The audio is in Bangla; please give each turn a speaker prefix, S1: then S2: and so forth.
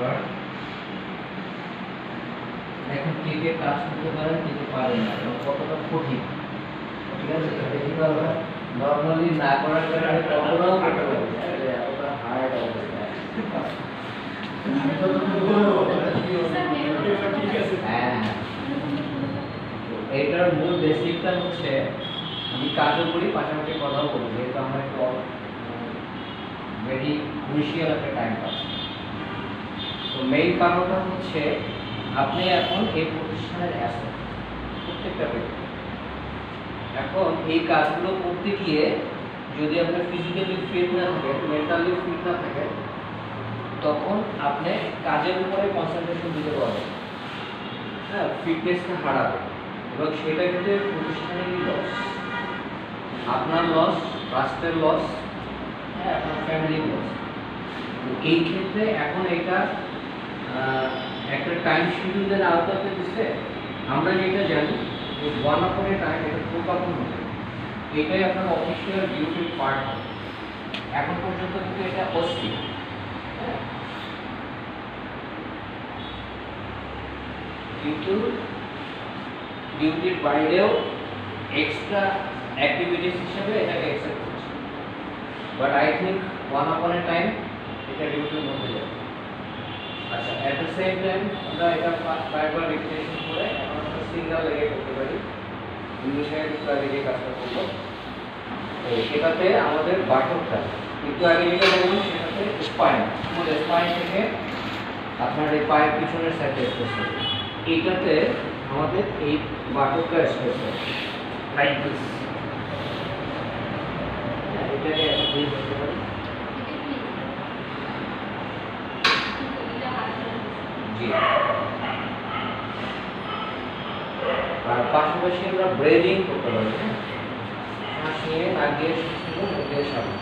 S1: আবার এখন কে কে কাজ করতে পারেন, কে কে পারেন না, এবং কতটা কঠিন, ঠিক আছে? এটা নর্মালি না করার কারণে কল্পনাও করতে পারি না যে এতটা হার্ড অবস্থা। হ্যাঁ, এটার মূল বেসিকটা হচ্ছে আমি কাজও করি, পাশাপাশি কথাও বলি, যেহেতু আমরা একটু ভেরি ক্রুশিয়াল একটা টাইম পাস। তো মেইন কারণটা হচ্ছে আপনি এখন এই প্রতিষ্ঠানের অ্যাসেট, প্রত্যেকটা ব্যক্তি। এখন এই কাজগুলো করতে গিয়ে যদি আপনার ফিজিক্যালি ফিট না থাকে, মেন্টালি ফিট না থাকে, তখন আপনি কাজের উপরে কনসেন্ট্রেশন দিতে পারবেন, হ্যাঁ, ফিটনেসটা হারাবে, এবং সেটা কিন্তু প্রতিষ্ঠানেরই লস, আপনার লস, রাষ্ট্রের লস, হ্যাঁ, আপনার ফ্যামিলির লস। এই ক্ষেত্রে এখন এটা একটা টাইম শিডিউলের আওতাতে দিচ্ছে। আমরা যেটা জানি যে 1 upon a time এটা প্রজ্ঞাপন হবে, এটাই আপনার অফিসিয়াল ডিউটির পার্ট হবে। এখন পর্যন্ত কিন্তু এটা অস্থির, হ্যাঁ, কিন্তু ডিউটির বাইরেও এক্সট্রা অ্যাক্টিভিটিস হিসেবে এটাকে অ্যাকসেপ্ট করছে। But I think 1 upon a time এটা ডিউটির মধ্যে যাবে। আচ্ছা, অ্যাট দ্য সেম টাইম আমরা এটা বারবার রিপিটেশন করে এখন আমরা সিঙ্গেল লেগে করতে পারি। ইংলিশে একটু আগে যে কাজটা করবো, তো সেটাতে আমাদের বাটকটা একটু আগে যেটা বলবো সেটাতে স্পাইন, আমাদের স্পাইন থেকে আপনার এই পায়ের পিছনের সাইডে স্পেস হবে, এইটাতে আমাদের এই বাটকটা স্পেস হবে লাইক দিস। এটাকে দিয়ে করতে পারি। আর পাশাপাশি আমরা ব্রেদিং করতে পারি, হ্যাঁ, শ্বাস নিয়ে নাক দিয়ে শ্বাস নিয়ে মুখ দিয়ে ছাড়বো।